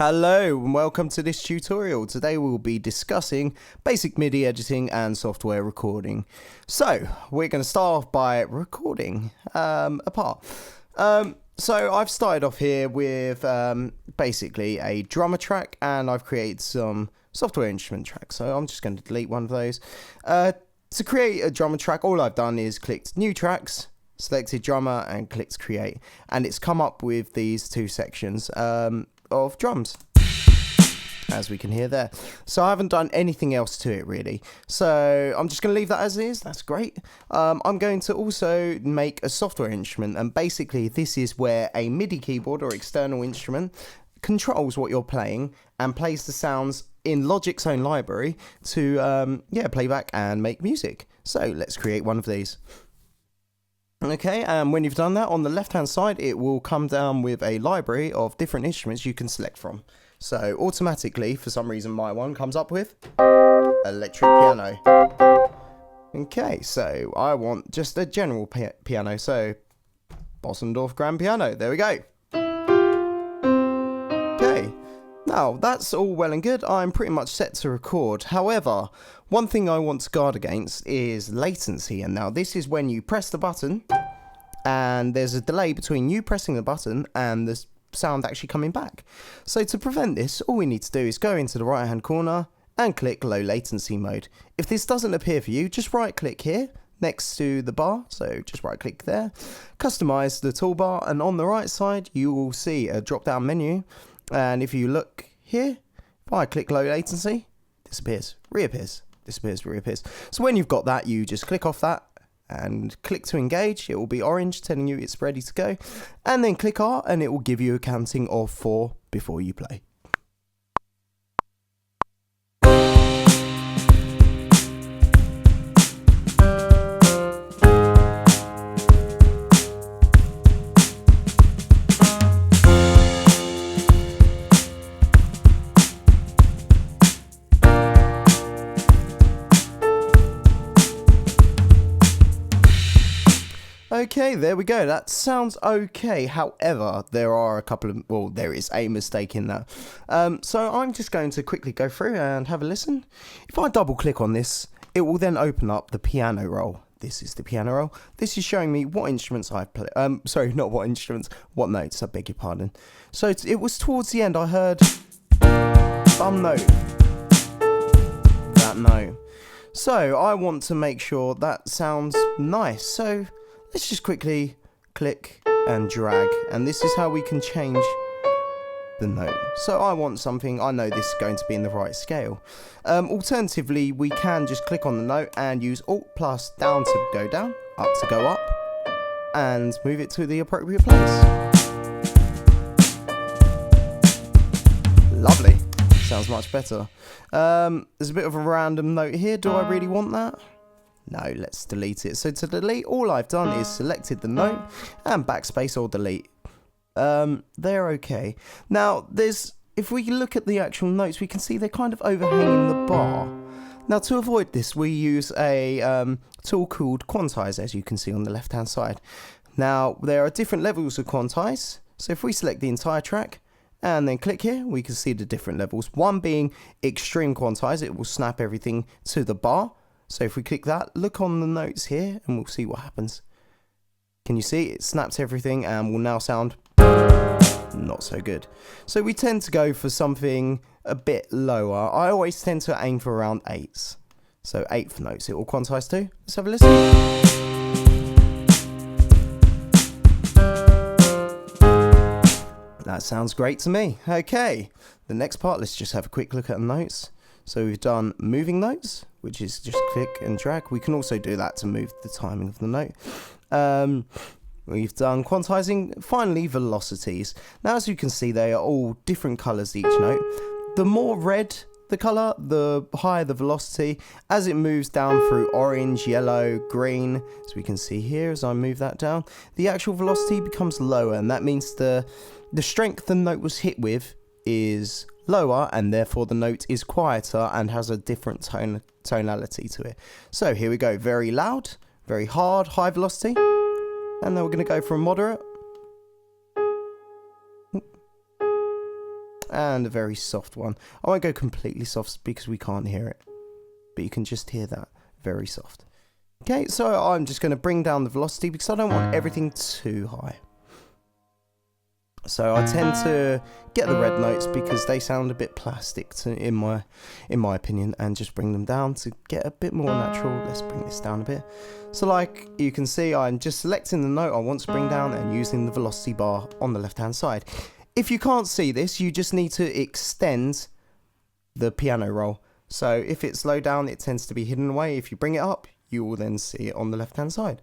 Hello and welcome to this tutorial. Today we'll be discussing basic MIDI editing and software recording. So we're going to start off by recording a part. So I've started off here with basically a drummer track, and I've created some software instrument tracks. So I'm just going to delete one of those. To create a drummer track, all I've done is clicked new tracks, selected drummer and clicked create, and it's come up with these two sections of drums, as we can hear there. So I haven't done anything else to it really, so I'm just going to leave that as is. That's great. I'm going to also make a software instrument, and basically this is where a MIDI keyboard or external instrument controls what you're playing and plays the sounds in Logic's own library to play back and make music. So let's create one of these. Okay, and when you've done that, on the left hand side it will come down with a library of different instruments you can select from. So automatically, for some reason, my one comes up with electric piano. Okay, so I want just a general piano, so Bossendorf grand piano. There we go. Okay, now that's all well and good. I'm pretty much set to record. However, one thing I want to guard against is latency, and now this is when you press the button and there's a delay between you pressing the button and the sound actually coming back. So to prevent this, all we need to do is go into the right hand corner and click low latency mode. If this doesn't appear for you, just right click here next to the bar, so just right click there, customize the toolbar, and on the right side you will see a drop down menu, and if you look here, if I click low latency, disappears, reappears, disappears, reappears. So when you've got that, you just click off that and click to engage. It will be orange telling you it's ready to go, and then click R and it will give you a counting of 4 before you play. Okay, there we go. That sounds okay. However, there are a couple of, well, there is a mistake in that. So I'm just going to quickly go through and have a listen. If I double click on this, it will then open up the piano roll. This is the piano roll. This is showing me what instruments I've played. Sorry, not what instruments, what notes, I beg your pardon. So it was towards the end I heard thumb note, that note. So I want to make sure that sounds nice. So let's just quickly click and drag, and this is how we can change the note. So I want something, I know this is going to be in the right scale. Alternatively, we can just click on the note and use Alt plus down to go down, up to go up, and move it to the appropriate place. Lovely, sounds much better. There's a bit of a random note here. Do I really want that? No, let's delete it. So to delete, all I've done is selected the note and backspace or delete. They're okay. Now, if we look at the actual notes, we can see they're kind of overhanging the bar. Now, to avoid this, we use a tool called quantize, as you can see on the left-hand side. Now, there are different levels of quantize. So if we select the entire track and then click here, we can see the different levels. One being extreme quantize, it will snap everything to the bar. So if we click that, look on the notes here and we'll see what happens. Can you see it snaps everything and will now sound not so good. So we tend to go for something a bit lower. I always tend to aim for around 8s. So 8th notes it will quantize to. Let's have a listen. That sounds great to me. Okay, the next part, let's just have a quick look at the notes. So we've done moving notes, which is just click and drag. We can also do that to move the timing of the note. We've done quantizing. Finally, velocities. Now, as you can see, they are all different colors each note. The more red the color, the higher the velocity as it moves down through orange, yellow, green. As we can see here, as I move that down, the actual velocity becomes lower, and that means the strength the note was hit with is lower, and therefore the note is quieter and has a different tonality to it. So here we go, very loud, very hard, high velocity, and then we're going to go for a moderate, and a very soft one. I won't go completely soft because we can't hear it, but you can just hear that, very soft. Okay, so I'm just going to bring down the velocity because I don't want everything too high. So I tend to get the red notes because they sound a bit plastic in my opinion, and just bring them down to get a bit more natural. Let's bring this down a bit. So like you can see, I'm just selecting the note I want to bring down and using the velocity bar on the left hand side. If you can't see this, you just need to extend the piano roll. So if it's low down, it tends to be hidden away. If you bring it up, you will then see it on the left hand side,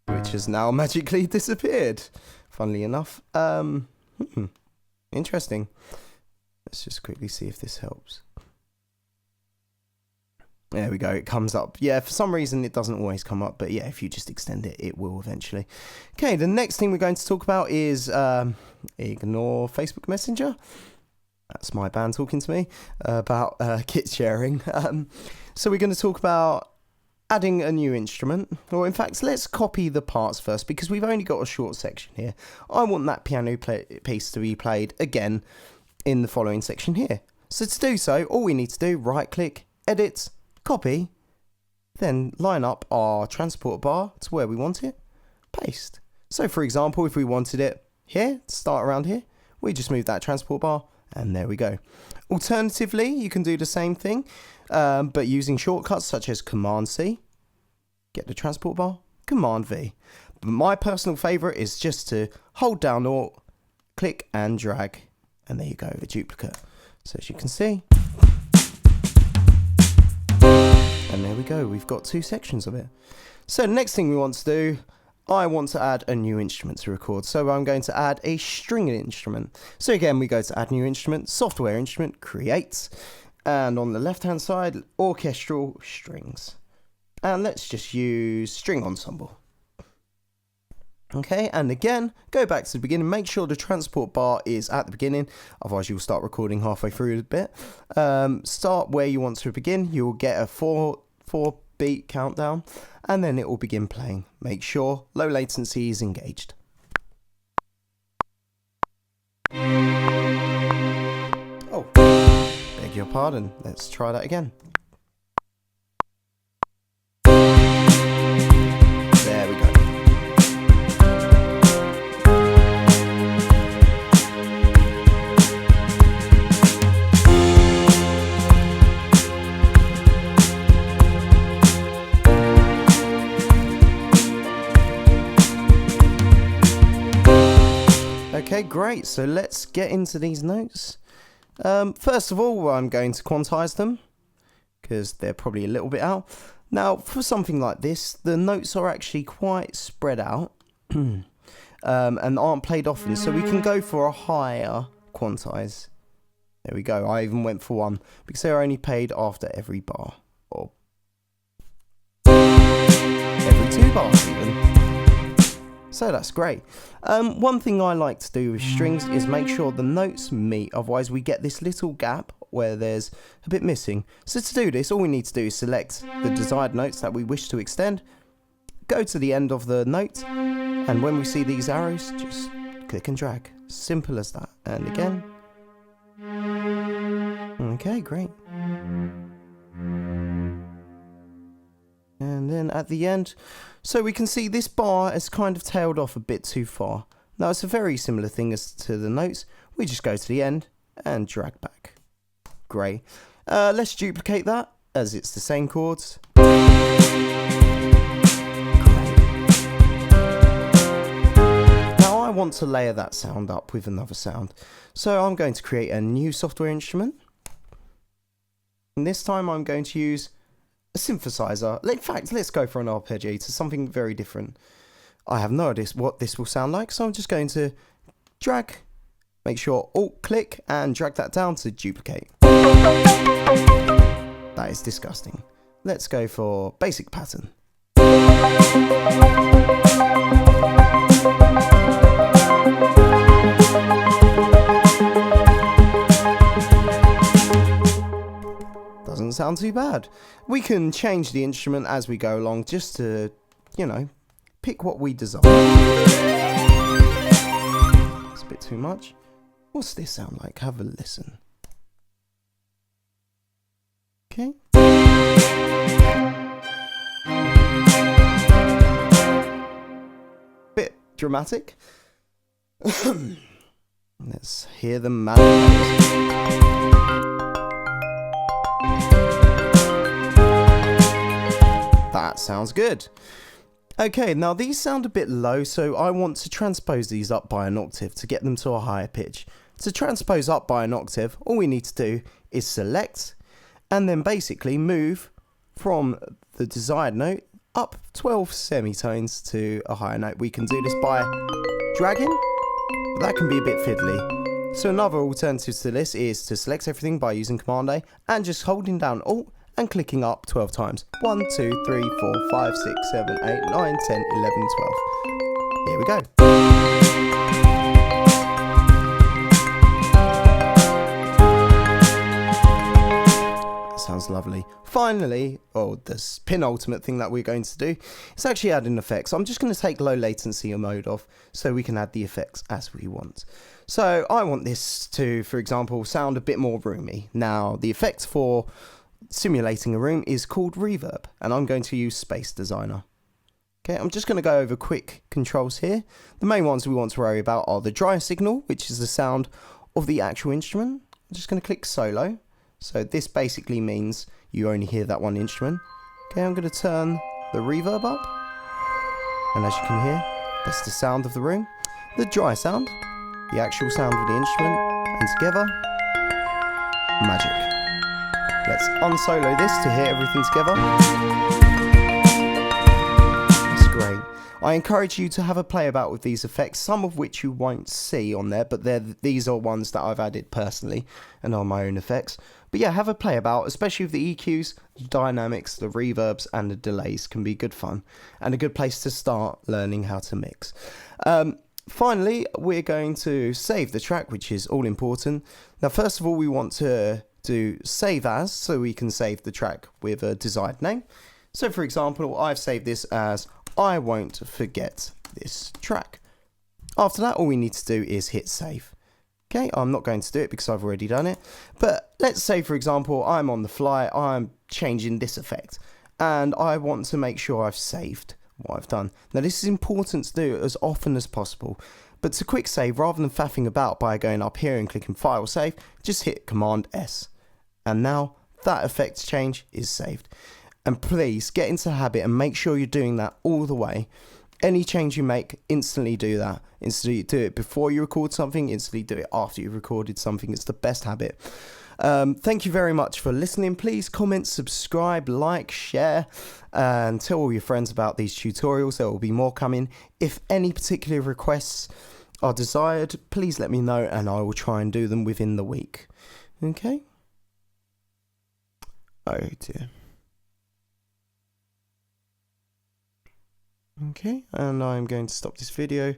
which has now magically disappeared, funnily enough. Interesting. Let's just quickly see if this helps. There we go, it comes up. Yeah, for some reason it doesn't always come up, but yeah, if you just extend it, it will eventually. Okay, the next thing we're going to talk about is ignore Facebook Messenger. That's my band talking to me about kit sharing. So we're going to talk about adding a new instrument, or in fact, let's copy the parts first because we've only got a short section here. I want that piano piece to be played again in the following section here. So to do so, all we need to do, right click, edit, copy, then line up our transport bar to where we want it, paste. So for example, if we wanted it here, start around here, we just move that transport bar and there we go. Alternatively, you can do the same thing, but using shortcuts such as Command C, get the transport bar, Command V. But my personal favourite is just to hold down Alt, click and drag, and there you go, the duplicate. So as you can see, and there we go, we've got two sections of it. So the next thing we want to do, I want to add a new instrument to record. So I'm going to add a string instrument. So again, we go to add new instrument, software instrument, create, and on the left hand side, orchestral strings. And let's just use string ensemble. Okay, and again, go back to the beginning, make sure the transport bar is at the beginning, otherwise you'll start recording halfway through a bit. Start where you want to begin, you'll get a four beat countdown, and then it will begin playing. Make sure low latency is engaged. Oh, beg your pardon, let's try that again. There we go. Okay, great. So let's get into these notes. First of all, I'm going to quantize them because they're probably a little bit out. Now, for something like this, the notes are actually quite spread out and aren't played often, so we can go for a higher quantize. There we go. I even went for one because they're only played after every bar, or every 2 bars even. So that's great. One thing I like to do with strings is make sure the notes meet, otherwise we get this little gap where there's a bit missing. So to do this, all we need to do is select the desired notes that we wish to extend, go to the end of the note, and when we see these arrows, just click and drag. Simple as that. And again. Okay, great. And then at the end, so we can see this bar has kind of tailed off a bit too far. Now it's a very similar thing as to the notes. We just go to the end and drag back. Great. Let's duplicate that as it's the same chords. Great. Now I want to layer that sound up with another sound. So I'm going to create a new software instrument. And this time I'm going to use a synthesizer. In fact, let's go for an arpeggio to something very different. I have no idea what this will sound like, so I'm just going to drag, make sure Alt click and drag that down to duplicate. That is disgusting. Let's go for basic pattern. Doesn't sound too bad. We can change the instrument as we go along just to, you know, pick what we desire. It's a bit too much. What's this sound like? Have a listen. Okay. Bit dramatic. Let's hear the manifest. That sounds good. Okay, now these sound a bit low, so I want to transpose these up by an octave to get them to a higher pitch. To transpose up by an octave, all we need to do is select and then basically move from the desired note up 12 semitones to a higher note. We can do this by dragging, but that can be a bit fiddly. So another alternative to this is to select everything by using Command A and just holding down Alt and clicking up 12 times. 1, 2, 3, 4, 5, 6, 7, 8, 9, 10, 11, 12. Here we go. That sounds lovely. Finally, the penultimate thing that we're going to do is actually add an effect. So I'm just going to take low latency mode off so we can add the effects as we want. So I want this to, for example, sound a bit more roomy. Now, the effect for simulating a room is called reverb, and I'm going to use Space Designer. Okay, I'm just going to go over quick controls here. The main ones we want to worry about are the dry signal, which is the sound of the actual instrument. I'm just going to click solo. So this basically means you only hear that one instrument. Okay, I'm going to turn the reverb up, and as you can hear, that's the sound of the room. The dry sound, the actual sound of the instrument, and together, magic. Let's unsolo this to hear everything together. That's great. I encourage you to have a play about with these effects, some of which you won't see on there, but these are ones that I've added personally and are my own effects. But yeah, have a play about, especially with the EQs, the dynamics, the reverbs and the delays can be good fun and a good place to start learning how to mix. Finally, we're going to save the track, which is all important. Now, first of all, we want to do save as, so we can save the track with a desired name. So for example, I've saved this as I Won't Forget This Track. After that, all we need to do is hit save. Okay, I'm not going to do it because I've already done it, but let's say for example I'm on the fly, I'm changing this effect and I want to make sure I've saved what I've done. Now this is important to do as often as possible, but to quick save, rather than faffing about by going up here and clicking File Save, just hit Command S. And now that effects change is saved. And please get into the habit and make sure you're doing that all the way. Any change you make, instantly do that. Instantly do it before you record something, instantly do it after you've recorded something. It's the best habit. Thank you very much for listening. Please comment, subscribe, like, share, and tell all your friends about these tutorials. There will be more coming. If any particular requests are desired, please let me know and I will try and do them within the week. Okay? Oh dear. Okay, and I'm going to stop this video.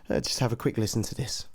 Just have a quick listen to this.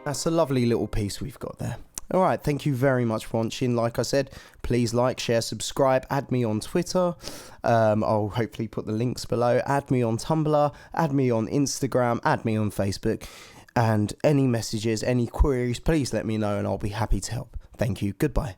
That's a lovely little piece we've got there. Alright, thank you very much for watching. Like I said, please like, share, subscribe, add me on Twitter. I'll hopefully put the links below. Add me on Tumblr, add me on Instagram, add me on Facebook. And any messages, any queries, please let me know and I'll be happy to help. Thank you. Goodbye.